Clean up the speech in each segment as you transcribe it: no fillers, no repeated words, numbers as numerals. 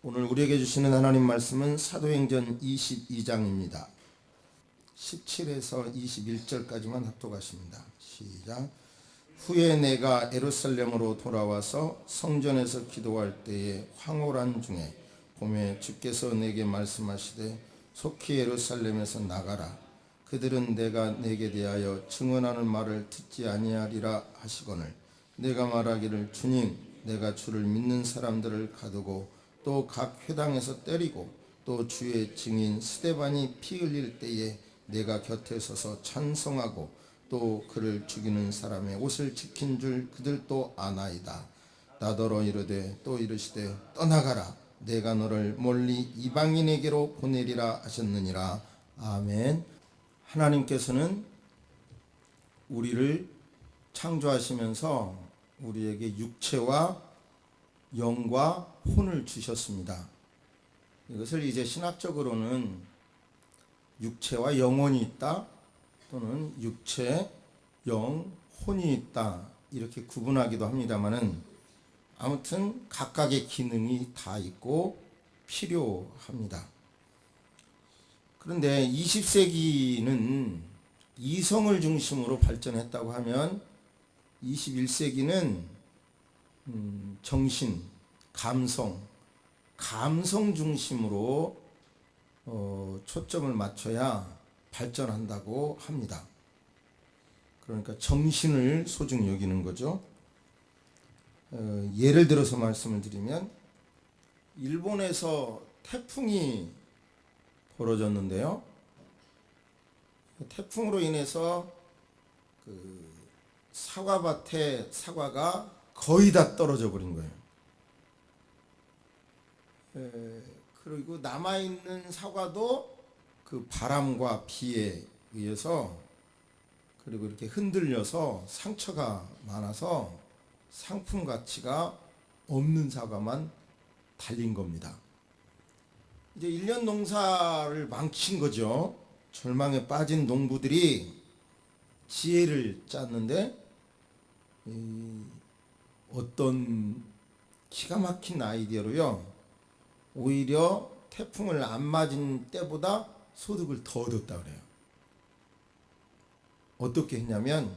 오늘 우리에게 주시는 하나님 말씀은 사도행전 22장입니다. 17에서 21절까지만 합독하십니다. 시작. 후에 내가 예루살렘으로 돌아와서 성전에서 기도할 때에 황홀한 중에 봄에 주께서 내게 말씀하시되 속히 예루살렘에서 나가라. 그들은 내가 내게 대하여 증언하는 말을 듣지 아니하리라 하시거늘 내가 말하기를 주님 내가 주를 믿는 사람들을 가두고 또 각 회당에서 때리고 또 주의 증인 스데반이 피 흘릴 때에 내가 곁에 서서 찬송하고 또 그를 죽이는 사람의 옷을 지킨 줄 그들도 아나이다. 나더러 이르되 또 이르시되 떠나가라. 내가 너를 멀리 이방인에게로 보내리라 하셨느니라. 아멘. 하나님께서는 우리를 창조하시면서 우리에게 육체와 영과 혼을 주셨습니다. 이것을 이제 신학적으로는 육체와 영혼이 있다 또는 육체, 영, 혼이 있다 이렇게 구분하기도 합니다만은 아무튼 각각의 기능이 다 있고 필요합니다. 그런데 20세기는 이성을 중심으로 발전했다고 하면 21세기는 정신, 감성 중심으로 초점을 맞춰야 발전한다고 합니다. 그러니까 정신을 소중히 여기는 거죠. 예를 들어서 말씀을 드리면 일본에서 태풍이 벌어졌는데요. 태풍으로 인해서 그 사과밭에 사과가 거의 다 떨어져 버린 거예요. 그리고 남아있는 사과도 그 바람과 비에 의해서 그리고 이렇게 흔들려서 상처가 많아서 상품 가치가 없는 사과만 달린 겁니다. 이제 1년 농사를 망친 거죠. 절망에 빠진 농부들이 지혜를 짰는데 어떤 기가 막힌 아이디어로요. 오히려 태풍을 안 맞은 때보다 소득을 더 얻었다 그래요. 어떻게 했냐면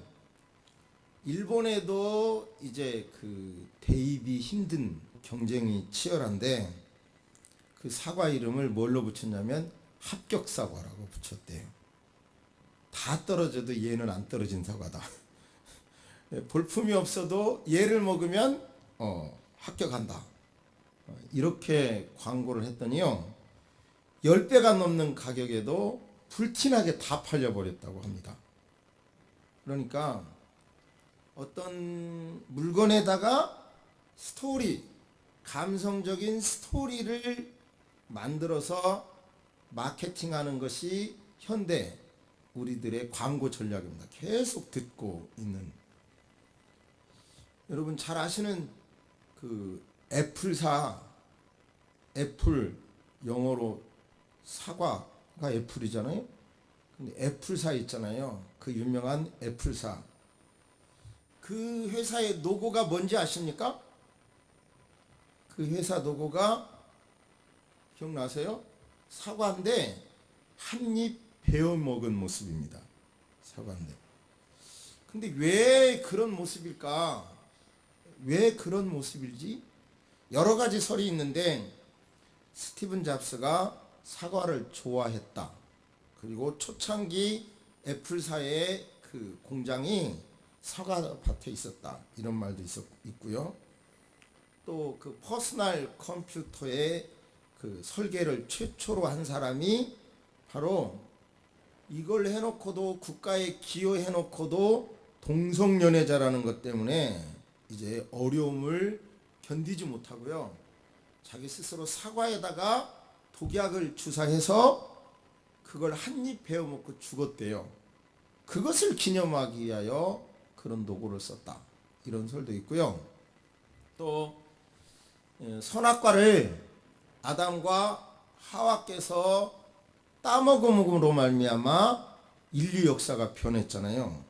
일본에도 이제 그 대입이 힘든 경쟁이 치열한데 그 사과 이름을 뭘로 붙였냐면 합격 사과라고 붙였대요. 다 떨어져도 얘는 안 떨어진 사과다. 볼품이 없어도 얘를 먹으면 합격한다. 이렇게 광고를 했더니요. 10배가 넘는 가격에도 불티나게 다 팔려버렸다고 합니다. 그러니까 어떤 물건에다가 스토리, 감성적인 스토리를 만들어서 마케팅하는 것이 현대 우리들의 광고 전략입니다. 계속 듣고 있는. 여러분 잘 아시는 그 애플사, 애플 영어로 사과가 애플이잖아요. 근데 애플사 있잖아요. 그 유명한 애플사. 그 회사의 로고가 뭔지 아십니까? 그 회사 로고가 기억나세요? 사과인데 한 입 베어 먹은 모습입니다. 사과인데. 근데 왜 그런 모습일까? 왜 그런 모습일지? 여러 가지 설이 있는데 스티븐 잡스가 사과를 좋아했다. 그리고 초창기 애플사의 그 공장이 사과밭에 있었다. 이런 말도 있고요. 또 그 퍼스널 컴퓨터의 그 설계를 최초로 한 사람이 바로 이걸 해놓고도 국가에 기여해놓고도 동성연애자라는 것 때문에 이제 어려움을 견디지 못하고요. 자기 스스로 사과에다가 독약을 주사해서 그걸 한 입 베어 먹고 죽었대요. 그것을 기념하기 위하여 그런 도구를 썼다. 이런 설도 있고요. 또 선악과를 아담과 하와께서 따먹음으로 말미암아 인류 역사가 변했잖아요.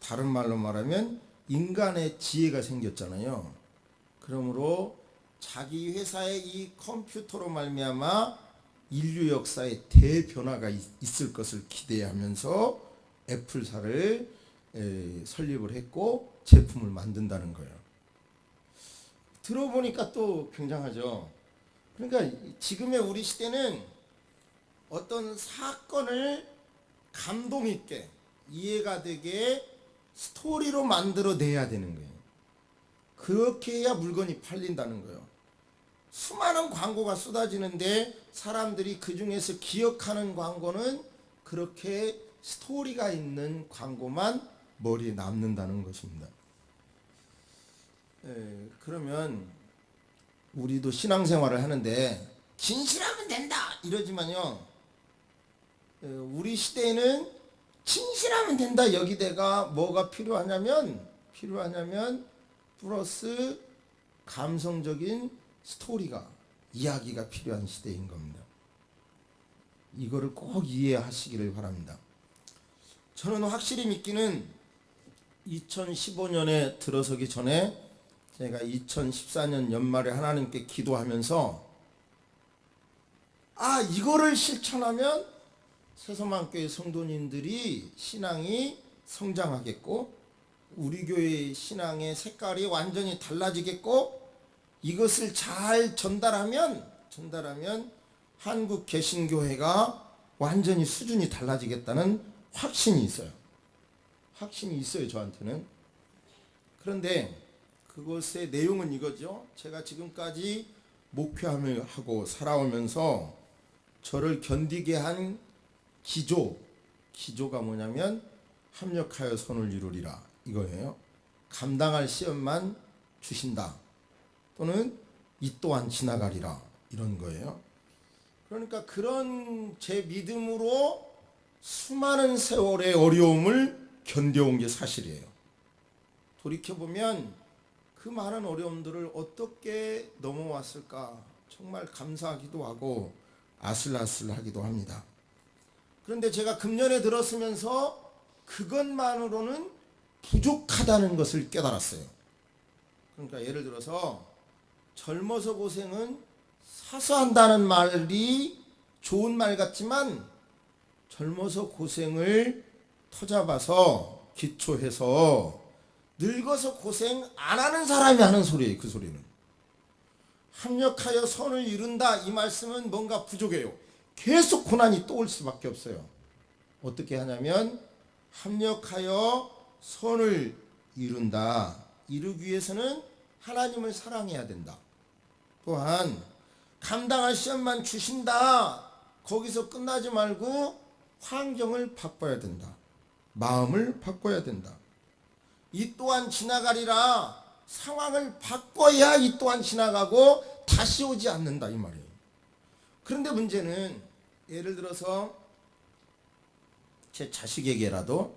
다른 말로 말하면 인간의 지혜가 생겼잖아요. 그러므로 자기 회사의 이 컴퓨터로 말미암아 인류 역사에 대변화가 있을 것을 기대하면서 애플사를 설립을 했고 제품을 만든다는 거예요. 들어보니까 또 굉장하죠. 그러니까 지금의 우리 시대는 어떤 사건을 감동 있게 이해가 되게 스토리로 만들어내야 되는 거예요. 그렇게 해야 물건이 팔린다는 거예요. 수많은 광고가 쏟아지는데 사람들이 그 중에서 기억하는 광고는 그렇게 스토리가 있는 광고만 머리에 남는다는 것입니다. 그러면 우리도 신앙생활을 하는데 진실하면 된다 이러지만요, 우리 시대에는 진실하면 된다 여기다가 뭐가 필요하냐면 플러스 감성적인 스토리가 이야기가 필요한 시대인 겁니다. 이거를 꼭 이해하시기를 바랍니다. 저는 확실히 믿기는 2015년에 들어서기 전에 제가 2014년 연말에 하나님께 기도하면서 이거를 실천하면 새소망교회 성도님들이 신앙이 성장하겠고 우리 교회의 신앙의 색깔이 완전히 달라지겠고 이것을 잘 전달하면 한국 개신교회가 완전히 수준이 달라지겠다는 확신이 있어요. 저한테는. 그런데 그것의 내용은 이거죠. 제가 지금까지 목표하고 살아오면서 저를 견디게 한 기조가 뭐냐면 합력하여 선을 이루리라 이거예요. 감당할 시험만 주신다 또는 이 또한 지나가리라 이런 거예요. 그러니까 그런 제 믿음으로 수많은 세월의 어려움을 견뎌온 게 사실이에요. 돌이켜보면 그 많은 어려움들을 어떻게 넘어왔을까 정말 감사하기도 하고 아슬아슬하기도 합니다. 그런데 제가 금년에 들었으면서 그것만으로는 부족하다는 것을 깨달았어요. 그러니까 예를 들어서 젊어서 고생은 사서 한다는 말이 좋은 말 같지만 젊어서 고생을 터잡아서 기초해서 늙어서 고생 안 하는 사람이 하는 소리예요. 그 소리는 합력하여 선을 이룬다 이 말씀은 뭔가 부족해요. 계속 고난이 또 올 수밖에 없어요. 어떻게 하냐면 합력하여 선을 이룬다. 이루기 위해서는 하나님을 사랑해야 된다. 또한 감당할 시험만 주신다. 거기서 끝나지 말고 환경을 바꿔야 된다. 마음을 바꿔야 된다. 이 또한 지나가리라. 상황을 바꿔야 이 또한 지나가고 다시 오지 않는다 이 말이에요. 그런데 문제는 예를 들어서 제 자식에게라도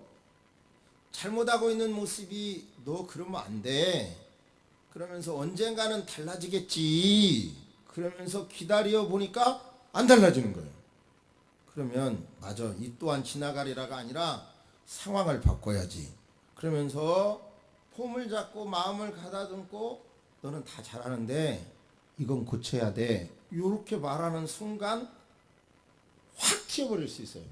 잘못하고 있는 모습이 너 그러면 안 돼. 그러면서 언젠가는 달라지겠지. 그러면서 기다려 보니까 안 달라지는 거예요. 그러면 맞아. 이 또한 지나가리라가 아니라 상황을 바꿔야지. 그러면서 폼을 잡고 마음을 가다듬고 너는 다 잘하는데 이건 고쳐야 돼. 이렇게 말하는 순간 확 튀어버릴 수 있어요.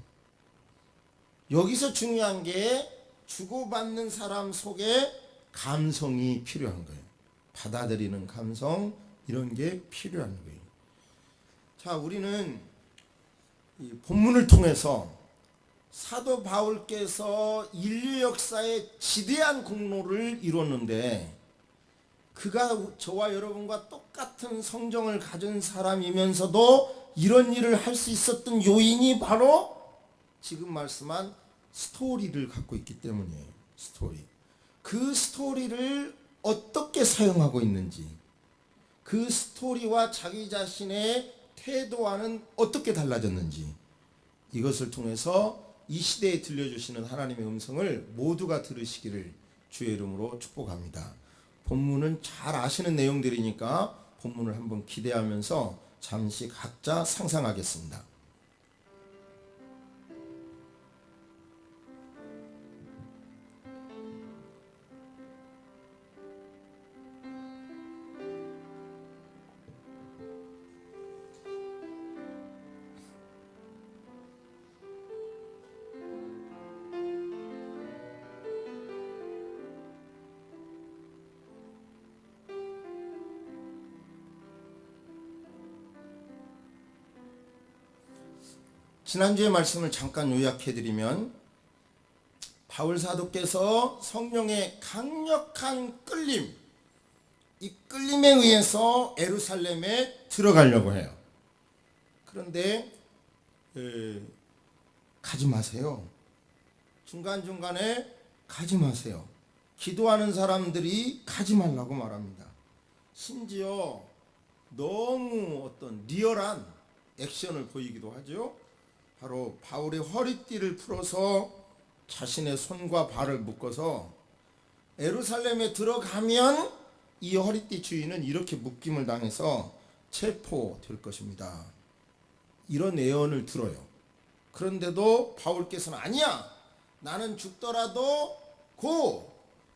여기서 중요한 게 주고받는 사람 속에 감성이 필요한 거예요. 받아들이는 감성 이런 게 필요한 거예요. 자, 우리는 이 본문을 통해서 사도 바울께서 인류 역사에 지대한 공로를 이뤘는데 그가 저와 여러분과 똑같은 성정을 가진 사람이면서도 이런 일을 할 수 있었던 요인이 바로 지금 말씀한 스토리를 갖고 있기 때문이에요. 스토리. 그 스토리를 어떻게 사용하고 있는지, 그 스토리와 자기 자신의 태도와는 어떻게 달라졌는지, 이것을 통해서 이 시대에 들려주시는 하나님의 음성을 모두가 들으시기를 주의 이름으로 축복합니다. 본문은 잘 아시는 내용들이니까 본문을 한번 기대하면서 잠시 각자 상상하겠습니다. 지난주의 말씀을 잠깐 요약해드리면 바울 사도께서 성령의 강력한 끌림, 이 끌림에 의해서 예루살렘에 들어가려고 해요. 그런데 가지 마세요. 중간중간에 가지 마세요. 기도하는 사람들이 가지 말라고 말합니다. 심지어 너무 어떤 리얼한 액션을 보이기도 하죠. 바로 바울의 허리띠를 풀어서 자신의 손과 발을 묶어서 예루살렘에 들어가면 이 허리띠 주인은 이렇게 묶임을 당해서 체포될 것입니다. 이런 예언을 들어요. 그런데도 바울께서는 아니야. 나는 죽더라도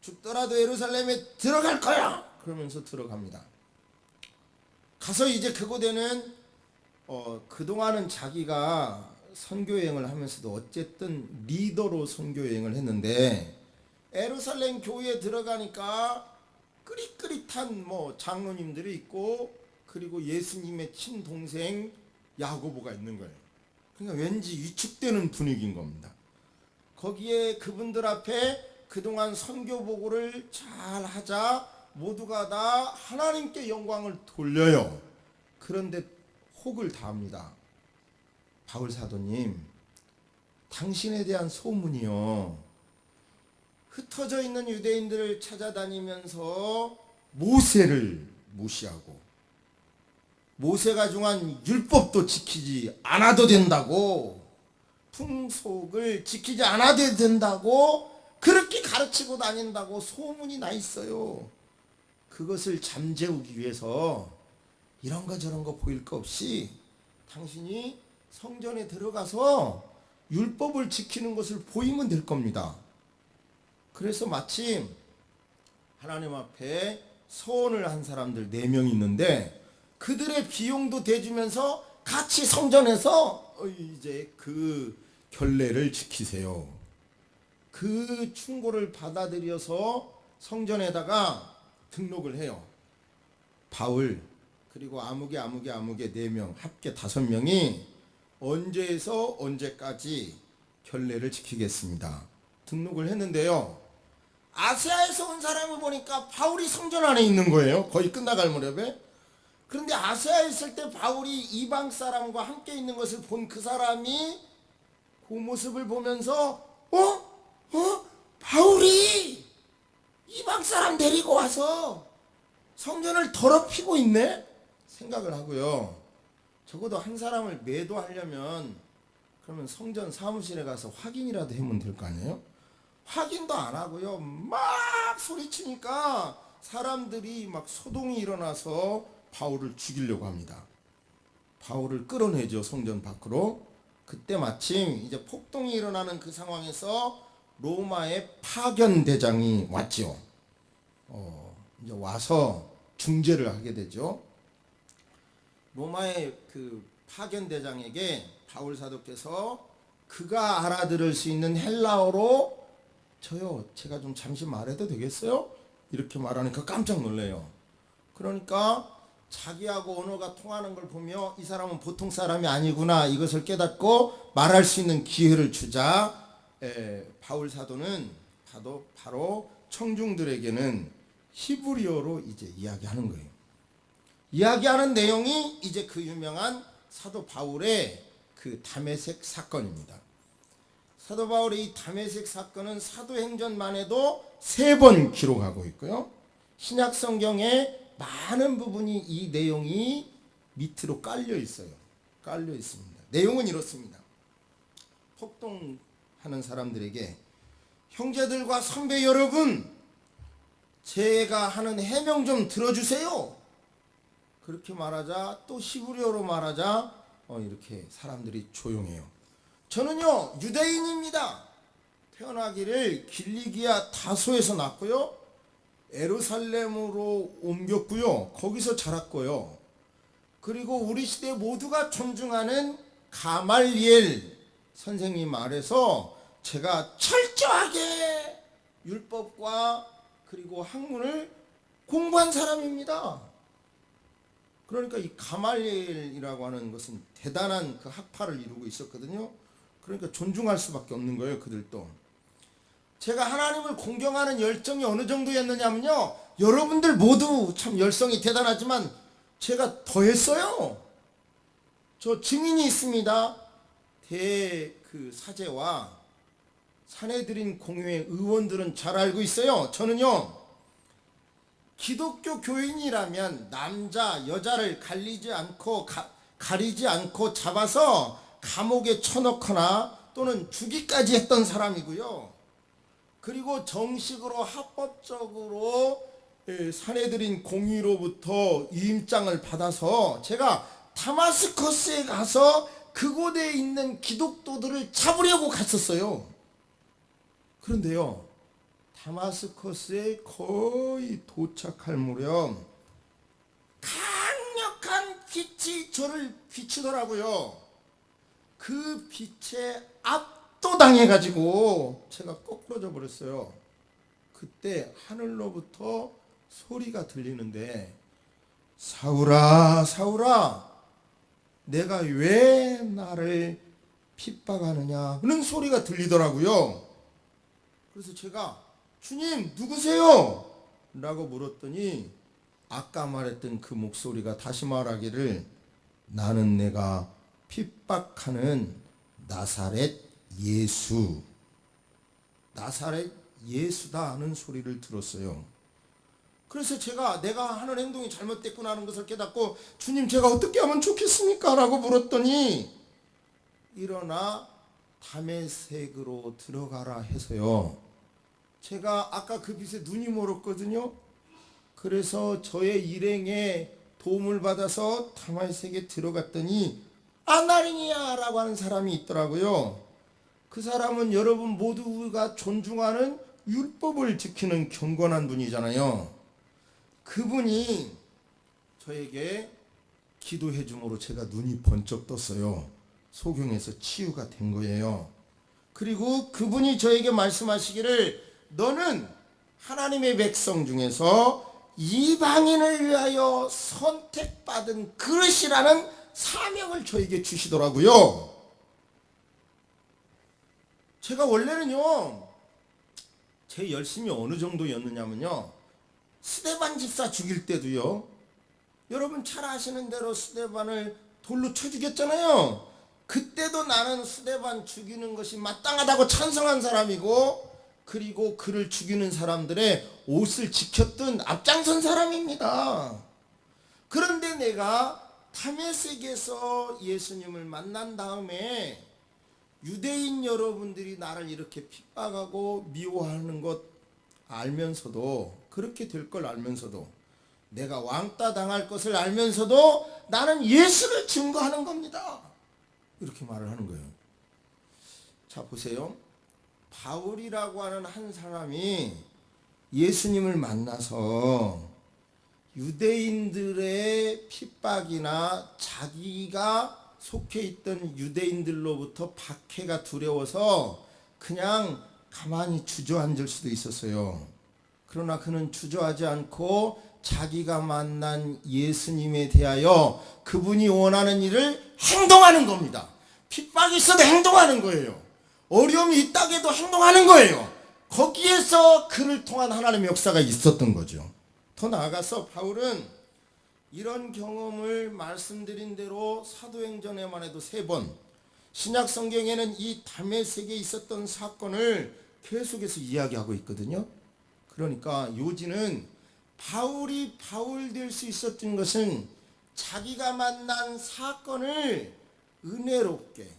죽더라도 예루살렘에 들어갈 거야. 그러면서 들어갑니다. 가서 이제 그곳에는 그동안은 자기가 선교여행을 하면서도 어쨌든 리더로 선교여행을 했는데 예루살렘 교회에 들어가니까 끄릿끄릿한 장로님들이 있고 그리고 예수님의 친동생 야고보가 있는 거예요. 그러니까 왠지 위축되는 분위기인 겁니다. 거기에 그분들 앞에 그동안 선교 보고를 잘 하자 모두가 다 하나님께 영광을 돌려요. 그런데 혹을 다합니다. 바울 사도님, 당신에 대한 소문이요, 흩어져 있는 유대인들을 찾아다니면서 모세를 무시하고 모세가 정한 율법도 지키지 않아도 된다고, 풍속을 지키지 않아도 된다고 그렇게 가르치고 다닌다고 소문이 나 있어요. 그것을 잠재우기 위해서 이런 거 저런 거 보일 거 없이 당신이 성전에 들어가서 율법을 지키는 것을 보이면 될 겁니다. 그래서 마침 하나님 앞에 서원을 한 사람들 4명 있는데 그들의 비용도 대주면서 같이 성전에서 이제 그 결례를 지키세요. 그 충고를 받아들여서 성전에다가 등록을 해요. 바울 그리고 아무개 4명 합계 5명이 언제에서 언제까지 결례를 지키겠습니다. 등록을 했는데요. 아시아에서 온 사람을 보니까 바울이 성전 안에 있는 거예요. 거의 끝나갈 무렵에. 그런데 아시아에 있을 때 바울이 이방 사람과 함께 있는 것을 본 그 사람이 그 모습을 보면서 바울이 이방 사람 데리고 와서 성전을 더럽히고 있네? 생각을 하고요. 적어도 한 사람을 매도하려면 그러면 성전 사무실에 가서 확인이라도 하면 될 거 아니에요? 확인도 안 하고요. 막 소리치니까 사람들이 막 소동이 일어나서 바울을 죽이려고 합니다. 바울을 끌어내죠, 성전 밖으로. 그때 마침 이제 폭동이 일어나는 그 상황에서 로마의 파견 대장이 왔죠. 이제 와서 중재를 하게 되죠. 로마의 그 파견 대장에게 바울 사도께서 그가 알아들을 수 있는 헬라어로 제가 좀 잠시 말해도 되겠어요? 이렇게 말하니까 깜짝 놀래요. 그러니까 자기하고 언어가 통하는 걸 보며 이 사람은 보통 사람이 아니구나, 이것을 깨닫고 말할 수 있는 기회를 주자 바울 사도는 바로 청중들에게는 히브리어로 이제 이야기하는 거예요. 이야기하는 내용이 이제 그 유명한 사도 바울의 그 다메섹 사건입니다. 사도 바울의 이 다메섹 사건은 사도행전만 해도 3번 기록하고 있고요. 신약 성경에 많은 부분이 이 내용이 밑으로 깔려 있어요. 깔려 있습니다. 내용은 이렇습니다. 폭동하는 사람들에게 형제들과 선배 여러분, 제가 하는 해명 좀 들어주세요. 그렇게 말하자 또 히브리어로 말하자 이렇게 사람들이 조용해요. 저는요 유대인입니다. 태어나기를 길리기아 다소에서 났고요. 예루살렘으로 옮겼고요. 거기서 자랐고요. 그리고 우리 시대 모두가 존중하는 가말리엘 선생님 아래서 제가 철저하게 율법과 그리고 학문을 공부한 사람입니다. 그러니까 이 가말리엘이라고 하는 것은 대단한 그 학파를 이루고 있었거든요. 그러니까 존중할 수밖에 없는 거예요, 그들도. 제가 하나님을 공경하는 열정이 어느 정도였느냐면요, 여러분들 모두 참 열성이 대단하지만 제가 더했어요. 저 증인이 있습니다. 그 사제와 사내들인 공회의 의원들은 잘 알고 있어요. 저는요, 기독교 교인이라면 남자 여자를 가리지 않고 잡아서 감옥에 쳐넣거나 또는 죽이까지 했던 사람이고요. 그리고 정식으로 합법적으로 사내들인 공의로부터 위임장을 받아서 제가 다마스커스에 가서 그곳에 있는 기독도들을 잡으려고 갔었어요. 그런데요, 다마스커스에 거의 도착할 무렵 강력한 빛이 저를 비추더라고요. 그 빛에 압도당해가지고 제가 거꾸러져 버렸어요. 그때 하늘로부터 소리가 들리는데, 사울아, 사울아, 내가 왜 나를 핍박하느냐 하는 소리가 들리더라고요. 그래서 제가 주님 누구세요? 라고 물었더니 아까 말했던 그 목소리가 다시 말하기를, 나는 내가 핍박하는 나사렛 예수, 나사렛 예수다 하는 소리를 들었어요. 그래서 제가 내가 하는 행동이 잘못됐구나 하는 것을 깨닫고, 주님 제가 어떻게 하면 좋겠습니까? 라고 물었더니, 일어나 다메섹으로 들어가라 해서요. 제가 아까 그 빛에 눈이 멀었거든요. 그래서 저의 일행에 도움을 받아서 다메섹에 들어갔더니 아나니아 라고 하는 사람이 있더라고요. 그 사람은 여러분 모두가 존중하는 율법을 지키는 경건한 분이잖아요. 그분이 저에게 기도해 줌으로 제가 눈이 번쩍 떴어요. 소경에서 치유가 된 거예요. 그리고 그분이 저에게 말씀하시기를, 너는 하나님의 백성 중에서 이방인을 위하여 선택받은 그릇이라는 사명을 저에게 주시더라고요. 제가 원래는요, 제 열심이 어느 정도였느냐면요, 스데반 집사 죽일 때도요, 여러분 잘 아시는 대로 스데반을 돌로 쳐 죽였잖아요. 그때도 나는 스데반 죽이는 것이 마땅하다고 찬성한 사람이고, 그리고 그를 죽이는 사람들의 옷을 지켰던 앞장선 사람입니다. 그런데 내가 다메섹에서 예수님을 만난 다음에 유대인 여러분들이 나를 이렇게 핍박하고 미워하는 것 알면서도, 그렇게 될 걸 알면서도, 내가 왕따 당할 것을 알면서도 나는 예수를 증거하는 겁니다. 이렇게 말을 하는 거예요. 자, 보세요. 바울이라고 하는 한 사람이 예수님을 만나서 유대인들의 핍박이나 자기가 속해 있던 유대인들로부터 박해가 두려워서 그냥 가만히 주저앉을 수도 있었어요. 그러나 그는 주저하지 않고 자기가 만난 예수님에 대하여 그분이 원하는 일을 행동하는 겁니다. 핍박이 있어도 행동하는 거예요. 어려움이 있다고 해도 행동하는 거예요. 거기에서 그를 통한 하나님의 역사가 있었던 거죠. 더 나아가서 바울은 이런 경험을 말씀드린 대로 사도행전에만 해도 3번, 신약 성경에는 이 다메섹에 있었던 사건을 계속해서 이야기하고 있거든요. 그러니까 요지는 바울이 바울 될 수 있었던 것은 자기가 만난 사건을 은혜롭게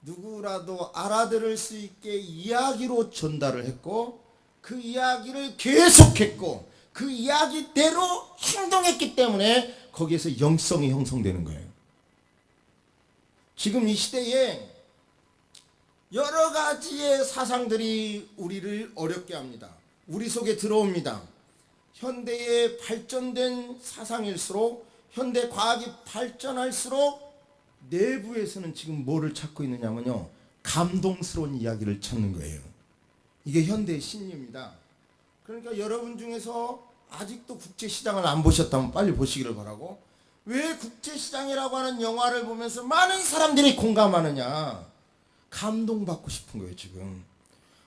누구라도 알아들을 수 있게 이야기로 전달을 했고, 그 이야기를 계속했고, 그 이야기대로 행동했기 때문에 거기에서 영성이 형성되는 거예요. 지금 이 시대에 여러 가지의 사상들이 우리를 어렵게 합니다. 우리 속에 들어옵니다. 현대의 발전된 사상일수록, 현대 과학이 발전할수록 내부에서는 지금 뭐를 찾고 있느냐면요, 감동스러운 이야기를 찾는 거예요. 이게 현대의 심리입니다. 그러니까 여러분 중에서 아직도 국제시장을 안 보셨다면 빨리 보시기를 바라고, 왜 국제시장이라고 하는 영화를 보면서 많은 사람들이 공감하느냐? 감동받고 싶은 거예요, 지금.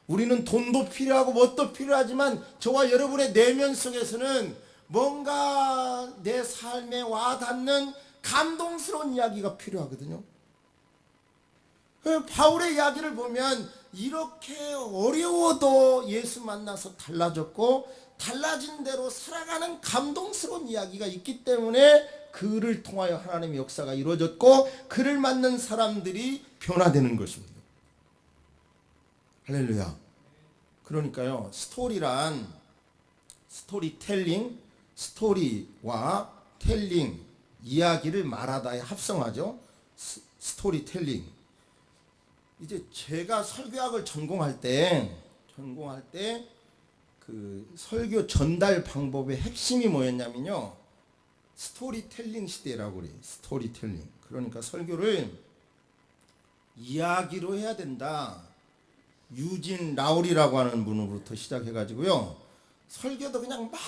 우리는 돈도 필요하고 뭣도 필요하지만 저와 여러분의 내면 속에서는 뭔가 내 삶에 와닿는 감동스러운 이야기가 필요하거든요. 바울의 이야기를 보면 이렇게 어려워도 예수 만나서 달라졌고 달라진 대로 살아가는 감동스러운 이야기가 있기 때문에 그를 통하여 하나님의 역사가 이루어졌고 그를 만난 사람들이 변화되는 것입니다. 할렐루야. 그러니까요, 스토리텔링, 스토리와 텔링, 이야기를 말하다에 합성하죠. 스토리텔링. 이제 제가 설교학을 전공할 때 그 설교 전달 방법의 핵심이 뭐였냐면요, 스토리텔링 시대라고 그래요. 스토리텔링. 그러니까 설교를 이야기로 해야 된다. 유진 라울이라고 하는 분으로부터 시작해가지고요, 설교도 그냥 막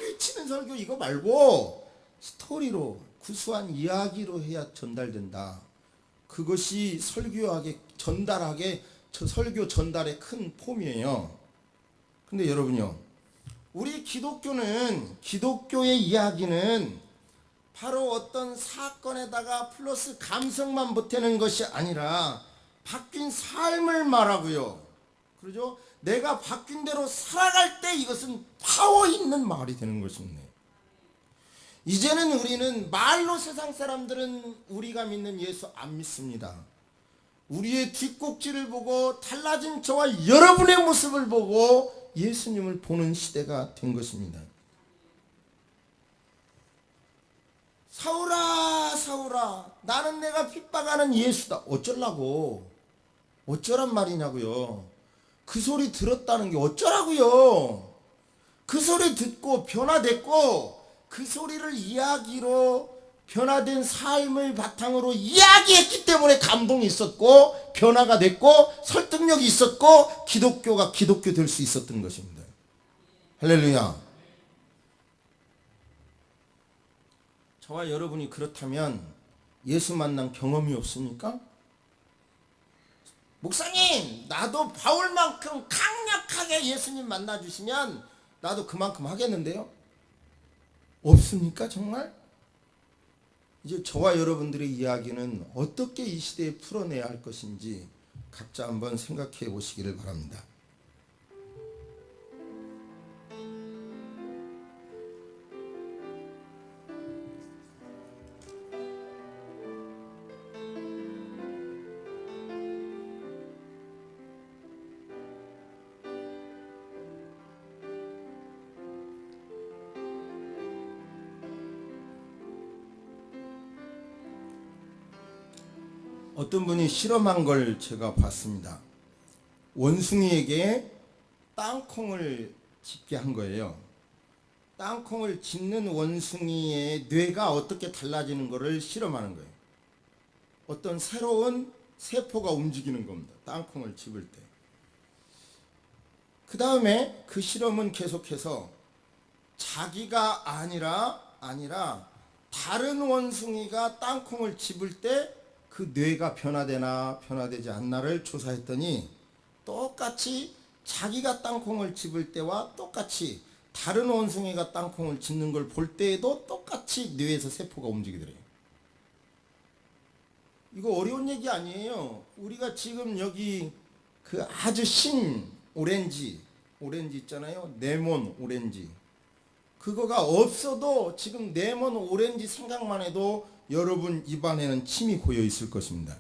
외치는 설교 이거 말고 스토리로, 구수한 이야기로 해야 전달된다. 그것이 설교 전달의 큰 폼이에요. 근데 여러분요, 우리 기독교의 이야기는 바로 어떤 사건에다가 플러스 감성만 보태는 것이 아니라 바뀐 삶을 말하고요. 그러죠? 내가 바뀐 대로 살아갈 때 이것은 파워 있는 말이 되는 것입니다. 이제는 우리는 말로 세상 사람들은 우리가 믿는 예수 안 믿습니다. 우리의 뒷꼭지를 보고 달라진 저와 여러분의 모습을 보고 예수님을 보는 시대가 된 것입니다. 사울아 사울아 나는 내가 핍박하는 예수다. 어쩌란 말이냐고요. 그 소리 들었다는 게 어쩌라고요. 그 소리 듣고 변화됐고 그 소리를 이야기로 변화된 삶을 바탕으로 이야기했기 때문에 감동이 있었고 변화가 됐고 설득력이 있었고 기독교가 기독교 될 수 있었던 것입니다. 할렐루야. 저와 여러분이 그렇다면 예수 만난 경험이 없습니까? 목사님, 나도 바울만큼 강력하게 예수님 만나주시면 나도 그만큼 하겠는데요? 없습니까 정말? 이제 저와 여러분들의 이야기는 어떻게 이 시대에 풀어내야 할 것인지 각자 한번 생각해 보시기를 바랍니다. 어떤 분이 실험한 걸 제가 봤습니다. 원숭이에게 땅콩을 짚게 한 거예요. 땅콩을 짚는 원숭이의 뇌가 어떻게 달라지는 것을 실험하는 거예요. 어떤 새로운 세포가 움직이는 겁니다. 땅콩을 짚을 때. 그 다음에 그 실험은 계속해서 자기가 아니라 다른 원숭이가 땅콩을 짚을 때 그 뇌가 변화되나 변화되지 않나를 조사했더니 똑같이 자기가 땅콩을 짚을 때와 똑같이 다른 원숭이가 땅콩을 짚는 걸 볼 때에도 똑같이 뇌에서 세포가 움직이더래요. 이거 어려운 얘기 아니에요. 우리가 지금 여기 그 아주 신 오렌지 있잖아요. 레몬 오렌지. 그거가 없어도 지금 레몬 오렌지 생각만 해도 여러분 입안에는 침이 고여 있을 것입니다.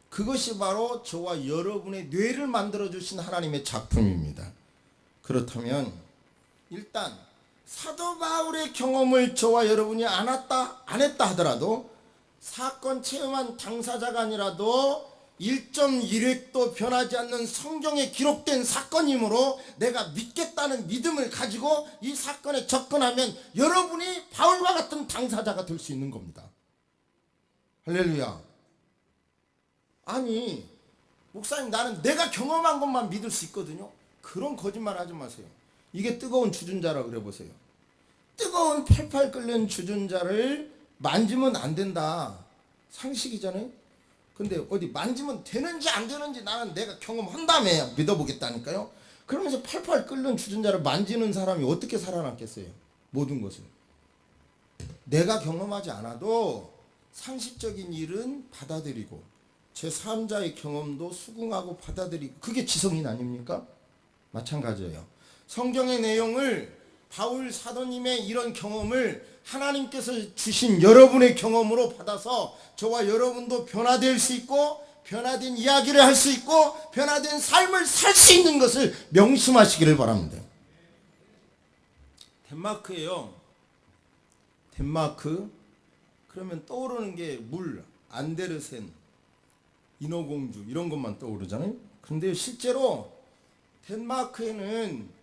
그것이 바로 저와 여러분의 뇌를 만들어 주신 하나님의 작품입니다. 그렇다면 일단 사도 바울의 경험을 저와 여러분이 안 했다 하더라도 사건 체험한 당사자가 아니라도 1.1획도 변하지 않는 성경에 기록된 사건이므로 내가 믿겠다는 믿음을 가지고 이 사건에 접근하면 여러분이 바울과 같은 당사자가 될 수 있는 겁니다. 할렐루야. 아니 목사님 나는 내가 경험한 것만 믿을 수 있거든요. 그런 거짓말 하지 마세요. 이게 뜨거운 주전자라 그래 보세요. 뜨거운 팔팔 끓는 주전자를 만지면 안 된다. 상식이잖아요. 근데 어디 만지면 되는지 안 되는지 나는 내가 경험한다며 믿어보겠다니까요. 그러면서 팔팔 끓는 주전자를 만지는 사람이 어떻게 살아남겠어요? 모든 것을. 내가 경험하지 않아도 상식적인 일은 받아들이고 제3자의 경험도 수긍하고 받아들이고 그게 지성인 아닙니까? 마찬가지예요. 성경의 내용을 바울 사도님의 이런 경험을 하나님께서 주신 여러분의 경험으로 받아서 저와 여러분도 변화될 수 있고 변화된 이야기를 할 수 있고 변화된 삶을 살 수 있는 것을 명심하시기를 바랍니다. 덴마크예요. 덴마크 그러면 떠오르는 게 물, 안데르센, 인어공주 이런 것만 떠오르잖아요. 그런데 실제로 덴마크에는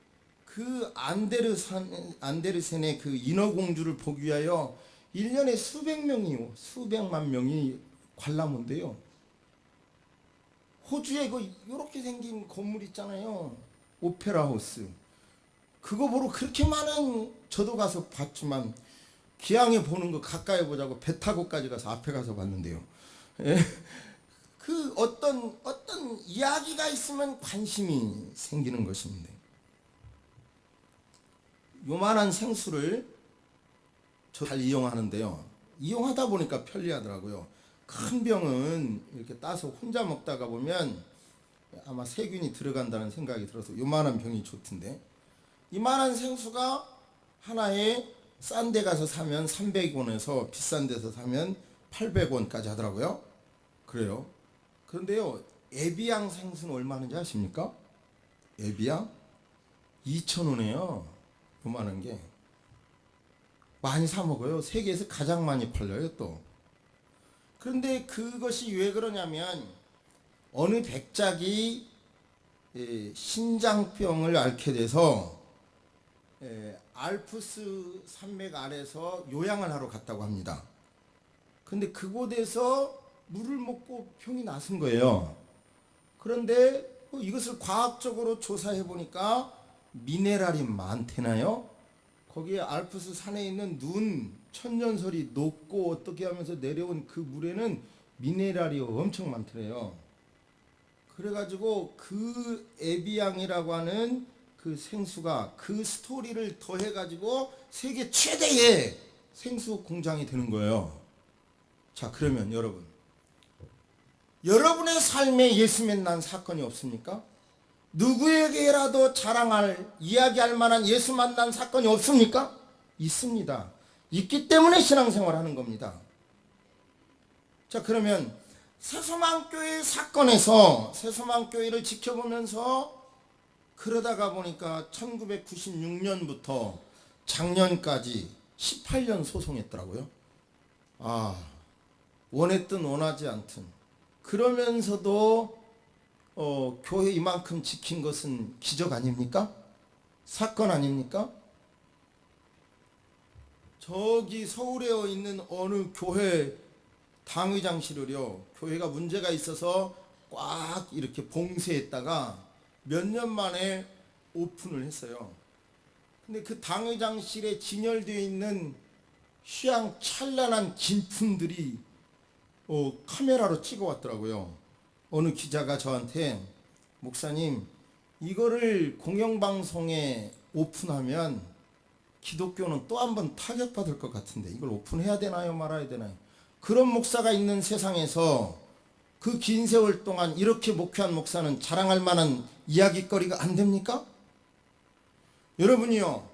그 안데르센의 그 인어공주를 보기 위하여 1년에 수백만 명이 관람온대요. 호주에 그 요렇게 생긴 건물 있잖아요. 오페라 하우스. 그거 보러 그렇게 많은 저도 가서 봤지만 기왕에 보는 거 가까이 보자고 배 타고까지 가서 앞에 가서 봤는데요. 예. 그 어떤 이야기가 있으면 관심이 생기는 것입니다. 요만한 생수를 잘 이용하는데요. 이용하다 보니까 편리하더라고요. 큰 병은 이렇게 따서 혼자 먹다가 보면 아마 세균이 들어간다는 생각이 들어서 요만한 병이 좋던데 이만한 생수가 하나에 싼 데 가서 사면 300원에서 비싼 데서 사면 800원까지 하더라고요. 그래요. 그런데요, 에비앙 생수는 얼마인지 아십니까? 에비앙? 2,000원이에요. 요만한 게. 많이 사 먹어요. 세계에서 가장 많이 팔려요, 또. 그런데 그것이 왜 그러냐면, 어느 백작이 신장병을 앓게 돼서, 알프스 산맥 아래서 요양을 하러 갔다고 합니다. 근데 그곳에서 물을 먹고 병이 나선 거예요. 그런데 이것을 과학적으로 조사해 보니까 미네랄이 많대나요? 거기에 알프스 산에 있는 눈, 천년설이 녹고 어떻게 하면서 내려온 그 물에는 미네랄이 엄청 많더래요. 그래가지고 그 에비앙이라고 하는 그 생수가 그 스토리를 더해가지고 세계 최대의 생수 공장이 되는 거예요. 자, 그러면 여러분의 삶에 예수 만난 사건이 없습니까? 누구에게라도 자랑할, 이야기할 만한 예수 만난 사건이 없습니까? 있습니다. 있기 때문에 신앙생활 하는 겁니다. 자, 그러면 새소망교회 사건에서 새소망교회를 지켜보면서 그러다가 보니까 1996년부터 작년까지 18년 소송했더라고요. 원했든 원하지 않든. 그러면서도 교회 이만큼 지킨 것은 기적 아닙니까? 사건 아닙니까? 저기 서울에 있는 어느 교회 당의장실을요, 교회가 문제가 있어서 꽉 이렇게 봉쇄했다가 몇 년 만에 오픈을 했어요. 근데 그 당의장실에 진열되어 있는 휘황찬란한 진품들이 카메라로 찍어 왔더라고요. 어느 기자가 저한테 목사님 이거를 공영방송에 오픈하면 기독교는 또 한 번 타격받을 것 같은데 이걸 오픈해야 되나요 말아야 되나요? 그런 목사가 있는 세상에서 그 긴 세월 동안 이렇게 목회한 목사는 자랑할 만한 이야기거리가 안 됩니까? 여러분이요,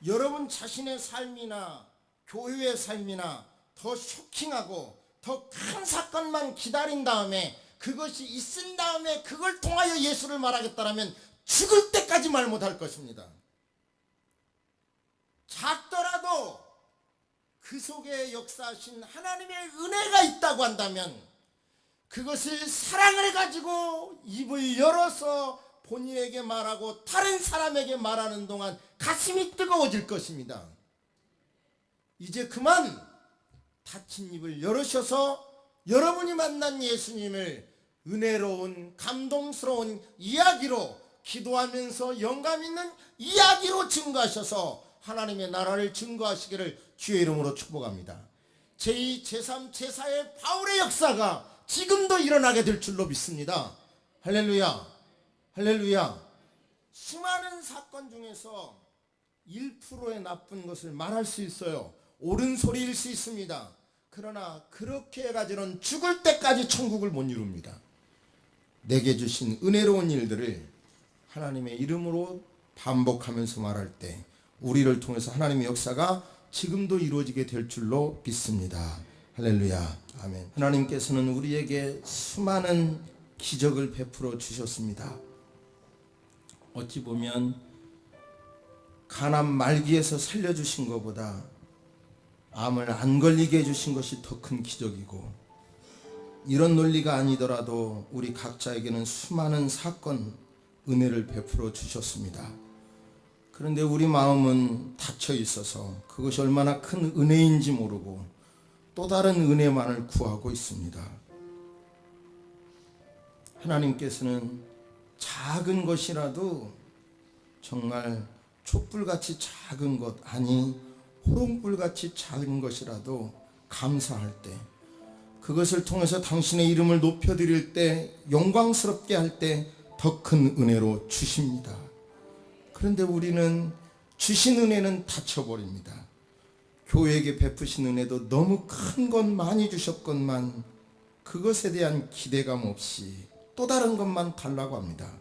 여러분 자신의 삶이나 교회의 삶이나 더 쇼킹하고 더 큰 사건만 기다린 다음에 그것이 있은 다음에 그걸 통하여 예수를 말하겠다라면 죽을 때까지 말 못할 것입니다. 작더라도 그 속에 역사하신 하나님의 은혜가 있다고 한다면 그것을 사랑을 가지고 입을 열어서 본인에게 말하고 다른 사람에게 말하는 동안 가슴이 뜨거워질 것입니다. 이제 그만 닫힌 입을 열으셔서 여러분이 만난 예수님을 은혜로운 감동스러운 이야기로 기도하면서 영감 있는 이야기로 증거하셔서 하나님의 나라를 증거하시기를 주의 이름으로 축복합니다. 제2, 제3, 제4의 바울의 역사가 지금도 일어나게 될 줄로 믿습니다. 할렐루야, 할렐루야. 수많은 사건 중에서 1%의 나쁜 것을 말할 수 있어요. 옳은 소리일 수 있습니다. 그러나 그렇게 해가지고는 죽을 때까지 천국을 못 이룹니다. 내게 주신 은혜로운 일들을 하나님의 이름으로 반복하면서 말할 때 우리를 통해서 하나님의 역사가 지금도 이루어지게 될 줄로 믿습니다. 할렐루야, 아멘. 하나님께서는 우리에게 수많은 기적을 베풀어 주셨습니다. 어찌 보면 가난 말기에서 살려주신 것보다 암을 안 걸리게 해주신 것이 더 큰 기적이고, 이런 논리가 아니더라도 우리 각자에게는 수많은 사건, 은혜를 베풀어 주셨습니다. 그런데 우리 마음은 닫혀 있어서 그것이 얼마나 큰 은혜인지 모르고 또 다른 은혜만을 구하고 있습니다. 하나님께서는 작은 것이라도 정말 촛불같이 작은 것, 아니 호롱불같이 작은 것이라도 감사할 때, 그것을 통해서 당신의 이름을 높여드릴 때, 영광스럽게 할 때 더 큰 은혜로 주십니다. 그런데 우리는 주신 은혜는 닫혀버립니다. 교회에게 베푸신 은혜도 너무 큰 것 많이 주셨건만 그것에 대한 기대감 없이 또 다른 것만 달라고 합니다.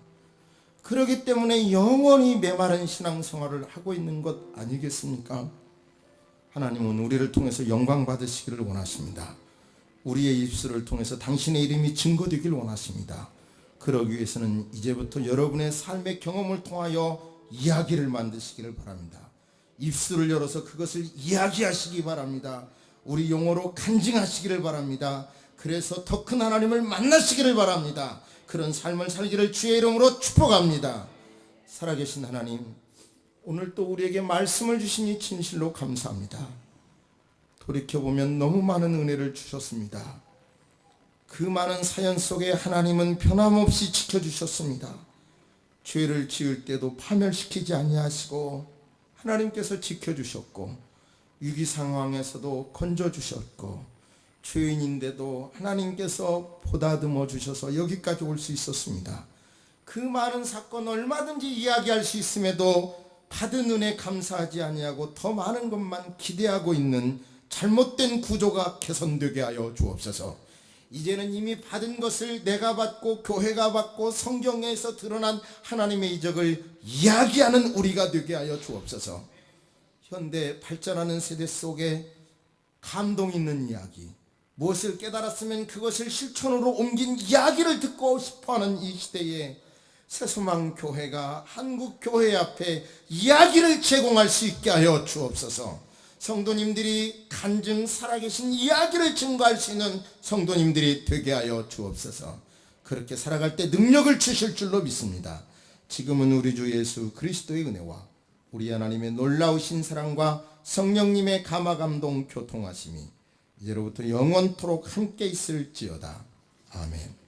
그렇기 때문에 영원히 메마른 신앙생활을 하고 있는 것 아니겠습니까? 하나님은 우리를 통해서 영광 받으시기를 원하십니다. 우리의 입술을 통해서 당신의 이름이 증거되길 원하십니다. 그러기 위해서는 이제부터 여러분의 삶의 경험을 통하여 이야기를 만드시기를 바랍니다. 입술을 열어서 그것을 이야기하시기 바랍니다. 우리 용어로 간증하시기를 바랍니다. 그래서 더 큰 하나님을 만나시기를 바랍니다. 그런 삶을 살기를 주의 이름으로 축복합니다. 살아계신 하나님, 오늘 또 우리에게 말씀을 주시니 진실로 감사합니다. 돌이켜보면 너무 많은 은혜를 주셨습니다. 그 많은 사연 속에 하나님은 변함없이 지켜주셨습니다. 죄를 지을 때도 파멸시키지 아니하시고 하나님께서 지켜주셨고, 위기 상황에서도 건져주셨고, 죄인인데도 하나님께서 보다듬어 주셔서 여기까지 올 수 있었습니다. 그 많은 사건 얼마든지 이야기할 수 있음에도 받은 은혜 감사하지 아니하고 더 많은 것만 기대하고 있는 잘못된 구조가 개선되게 하여 주옵소서. 이제는 이미 받은 것을 내가 받고 교회가 받고 성경에서 드러난 하나님의 이적을 이야기하는 우리가 되게 하여 주옵소서. 현대 발전하는 세대 속에 감동 있는 이야기, 무엇을 깨달았으면 그것을 실천으로 옮긴 이야기를 듣고 싶어하는 이 시대에 새소망 교회가 한국 교회 앞에 이야기를 제공할 수 있게 하여 주옵소서. 성도님들이 간증 살아계신 이야기를 증거할 수 있는 성도님들이 되게 하여 주옵소서. 그렇게 살아갈 때 능력을 주실 줄로 믿습니다. 지금은 우리 주 예수 그리스도의 은혜와 우리 하나님의 놀라우신 사랑과 성령님의 감화감동 교통하심이 이제로부터 영원토록 함께 있을지어다. 아멘.